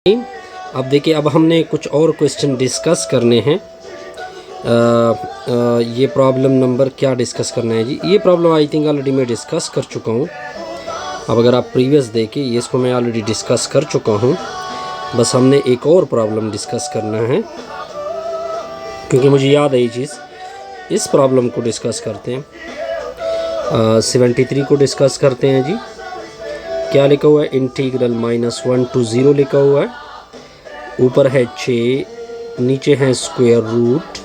अब देखिए, अब हमने कुछ और क्वेश्चन डिस्कस करने हैं। ये प्रॉब्लम नंबर क्या डिस्कस करना है जी? ये प्रॉब्लम आई थिंक ऑलरेडी मैं डिस्कस कर चुका हूँ। अब अगर आप प्रीवियस देखें, ये इसको मैं ऑलरेडी डिस्कस कर चुका हूँ। बस हमने एक और प्रॉब्लम डिस्कस करना है, क्योंकि मुझे याद है ये चीज़। इस प्रॉब्लम को डिस्कस करते हैं। 73 को डिस्कस करते हैं जी। क्या लिखा हुआ है? इंटीग्रल -1 to 0 लिखा हुआ है। ऊपर है 6, नीचे है स्क्वायर रूट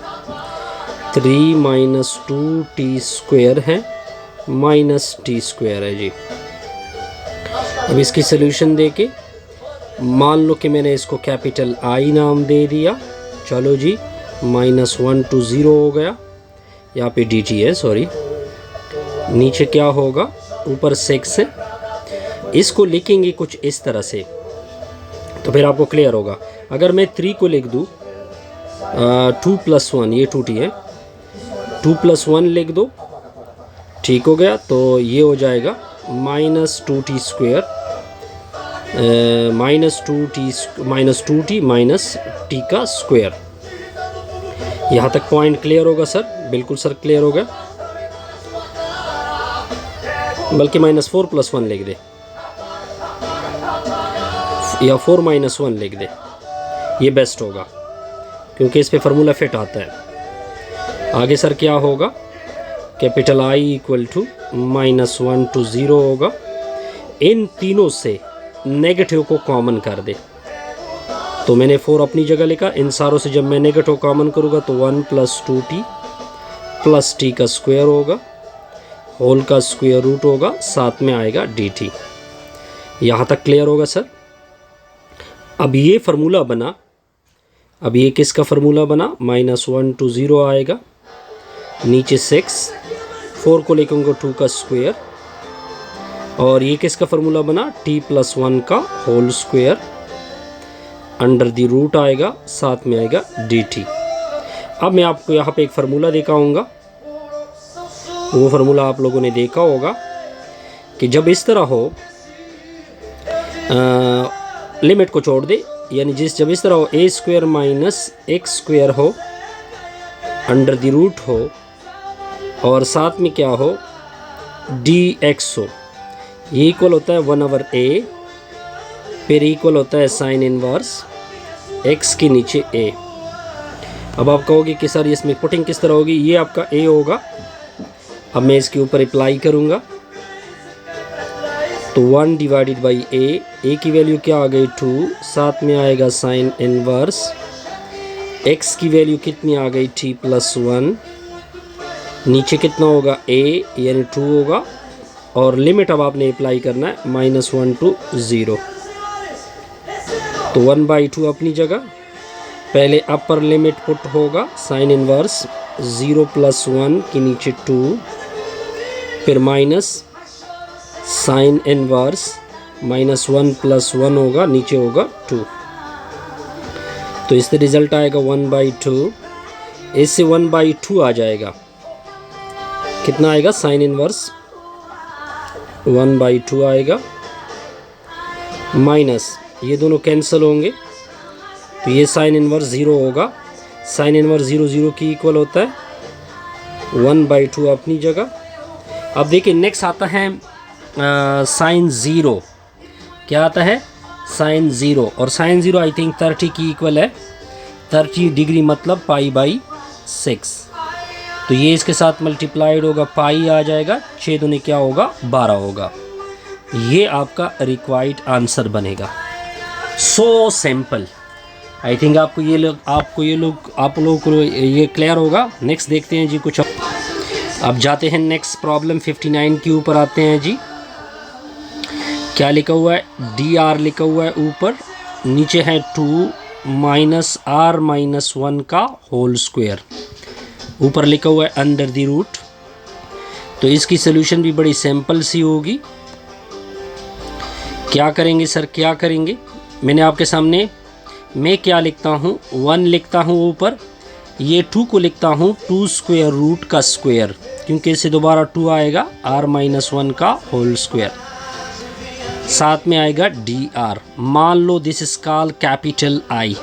3 - 2t स्क्वायर है -t स्क्वायर है जी। अब इसकी सोल्यूशन देके मान लो कि मैंने इसको कैपिटल I नाम दे दिया। चलो जी, -1 to 0 हो गया। यहाँ पे dt है, सॉरी। नीचे क्या होगा? ऊपर 6 है। इसको लिखेंगे कुछ इस तरह से, तो फिर आपको क्लियर होगा। अगर मैं 3 को लिख दूँ 2 + 1, ये 2t है, 2 + 1 लिख दो, ठीक हो गया। तो ये हो जाएगा -2t स्क्वायर -2t -t का स्क्वायर। यहाँ तक पॉइंट क्लियर होगा सर? बिल्कुल सर, क्लियर होगा। बल्कि -4 + 1 लिख दे, या 4 - 1 लिख दे, ये बेस्ट होगा, क्योंकि इस पे फार्मूला फिट आता है। आगे सर क्या होगा? कैपिटल I = -1 to 0 होगा। इन तीनों से नेगेटिव को कॉमन कर दे। तो मैंने 4 अपनी जगह लिखा। इन सारों से जब मैं नेगेटिव कॉमन करूँगा तो 1 + 2t + t का स्क्वायर होगा, होल का स्क्वायर रूट होगा, साथ में आएगा dt। यहाँ तक क्लियर होगा सर? अब ये फार्मूला बना। अब ये किसका फार्मूला बना? -1 to 0 आएगा, नीचे 6, 4 को लिखूँगा 2 का स्क्वायर, और ये किसका फार्मूला बना? t + 1 का whole square, under the root आएगा, साथ में आएगा dt। अब मैं आपको यहाँ पे एक फार्मूला दिखाऊंगा। वो फार्मूला आप लोगों ने देखा होगा कि जब इस तरह हो, लिमिट को छोड़ दे, यानी जब इस तरह हो a² - x² हो, अंडर द रूट हो, और साथ में क्या हो? dx हो। ये इक्वल होता है 1/a, फिर इक्वल होता है साइन इनवर्स x के नीचे a। अब आप कहोगे कि सर इसमें पुटिंग किस तरह होगी? ये आपका a होगा। अब मैं इसके ऊपर अप्लाई करूँगा, तो 1 / a की वैल्यू क्या आ गई? 2, साथ में आएगा साइन इनवर्स x की वैल्यू कितनी आ गई? t + 1, नीचे कितना होगा? a, यानी 2 होगा, और लिमिट अब आपने अप्लाई करना है -1 to 0। तो 1/2 अपनी जगह। पहले अपर लिमिट पुट होगा साइन इनवर्स 0 + 1 के नीचे 2, फिर माइनस साइन इनवर्स -1 + 1 होगा, नीचे होगा 2। तो इससे रिजल्ट आएगा 1/2। इससे 1/2 आ जाएगा, कितना आएगा? साइन इनवर्स 1/2 आएगा, माइनस ये दोनों कैंसिल होंगे, तो ये साइन इनवर्स 0 होगा। साइन इनवर्स 0 0 की इक्वल होता है 1/2 अपनी जगह। अब देखिए, नेक्स्ट आता है साइन 0। क्या आता है? साइन 0, और साइन 0 आई थिंक 30 की इक्वल है। 30 डिग्री मतलब π/6। तो ये इसके साथ मल्टीप्लाइड होगा, पाई आ जाएगा, 6 दूनी क्या होगा? 12 होगा। ये आपका रिक्वायर्ड आंसर बनेगा। So simple. आई थिंक आप लोगों को ये क्लियर होगा। नेक्स्ट देखते हैं जी कुछ। अब जाते हैं नेक्स्ट प्रॉब्लम 59 के ऊपर आते हैं जी। क्या लिखा हुआ है? dr लिखा हुआ है ऊपर, नीचे है 2 - r - 1 का होल स्क्वायर, ऊपर लिखा हुआ है अंडर द रूट। तो इसकी सोल्यूशन भी बड़ी सिंपल सी होगी। क्या करेंगे सर? क्या करेंगे? मैंने आपके सामने, मैं क्या लिखता हूँ? 1 लिखता हूँ ऊपर, ये 2 को लिखता हूँ 2 स्क्वायर रूट का स्क्वायर, क्योंकि इससे दोबारा 2 आएगा, r - 1 का होल स्क्वायर। साथ में आएगा डी आर। मान लो this is called capital I.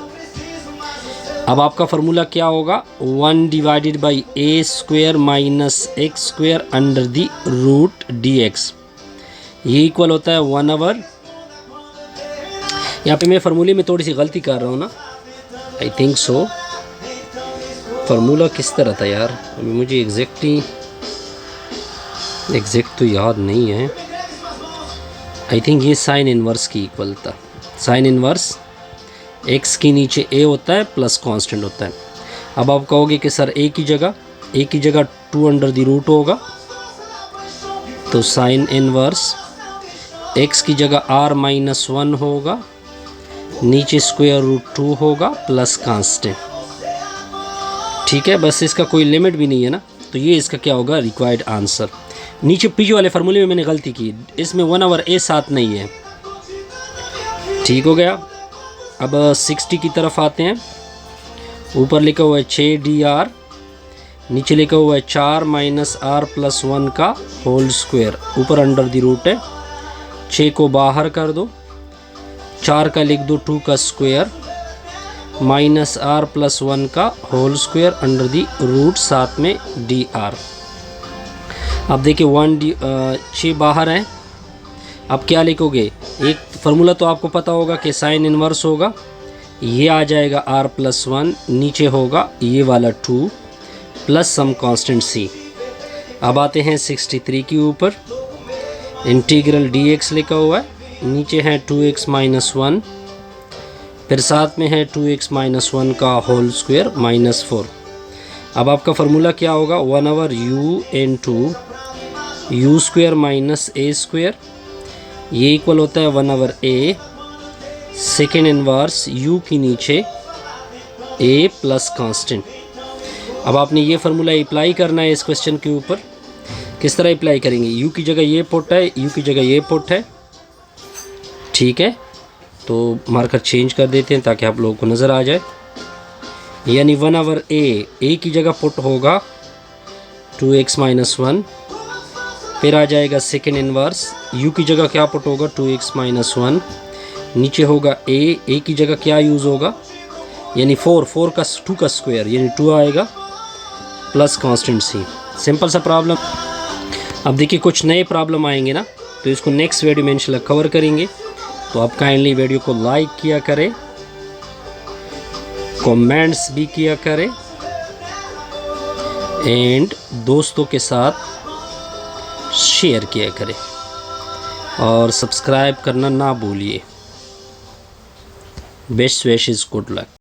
अब आपका फार्मूला क्या होगा, 1 divided by A square minus X square under the root D X, ये इक्वल होता है 1 आवर। यहाँ पे मैं फार्मूले में थोड़ी सी गलती कर रहा हूँ ना, आई थिंक सो। फार्मूला किस तरह था यार, अभी मुझे एग्जैक्ट तो याद नहीं है। आई थिंक ये साइन इनवर्स की इक्वल था। साइन इनवर्स एक्स के नीचे ए होता है प्लस कांस्टेंट होता है। अब आप कहोगे कि सर ए की जगह 2 अंडर द रूट होगा, तो साइन इनवर्स एक्स की जगह r माइनस 1 होगा, नीचे स्क्वायर रूट 2 होगा प्लस कांस्टेंट। ठीक है, बस इसका कोई लिमिट भी नहीं है ना, तो ये इसका क्या होगा, रिक्वायर्ड आंसर। नीचे पीछे वाले फार्मूले में मैंने गलती की, इसमें 1 आवर ए साथ नहीं है। ठीक हो गया। अब 60 की तरफ आते हैं। ऊपर लिखा हुआ है 6 DR, नीचे लिखा हुआ है 4 माइनस r प्लस 1 का होल स्क्वायर, ऊपर अंडर द रूट है। 6 को बाहर कर दो, 4 का लिख दो 2 का स्क्वायर माइनस r प्लस 1 का whole square under the root, साथ में dr। अब देखिए 6 बाहर है। अब क्या लिखोगे, एक फार्मूला तो आपको पता होगा कि साइन इनवर्स होगा, ये आ जाएगा r प्लस 1, नीचे होगा ये वाला 2 प्लस सम कांस्टेंट c। अब आते हैं 63 के ऊपर। इंटीग्रल dx लिखा हुआ है, नीचे है 2x माइनस 1, फिर साथ में है 2x माइनस 1 का होल स्क्वायर माइनस 4। अब आपका फार्मूला क्या होगा, 1 over u into U square minus A square, ये इक्वल होता है 1 over a second inverse u की नीचे a प्लस कांस्टेंट। अब आपने ये फार्मूला अप्लाई करना है इस क्वेश्चन के ऊपर। किस तरह अप्लाई करेंगे, u की जगह ये पुट है, u की जगह ये पुट है। ठीक है, तो मार्कर चेंज कर देते हैं ताकि आप लोगों को नज़र आ जाए। यानी 1 आवर a की जगह पुट होगा 2x माइनस 1, फिर आ जाएगा सेकेंड इनवर्स, u की जगह क्या पुट होगा 2x माइनस 1, नीचे होगा a की जगह क्या यूज़ होगा, यानी 4 का 2 का स्क्वायर यानी 2 आएगा प्लस कांस्टेंट c। सिंपल सा प्रॉब्लम। अब देखिए कुछ नए प्रॉब्लम आएंगे ना, तो इसको नेक्स्ट वीडियो में इंशाल्लाह कवर करेंगे। तो आप काइंडली वीडियो को लाइक किया करें, कमेंट्स भी किया करें एंड दोस्तों के साथ शेयर किया करें और सब्सक्राइब करना ना भूलिए। Best wishes, good luck.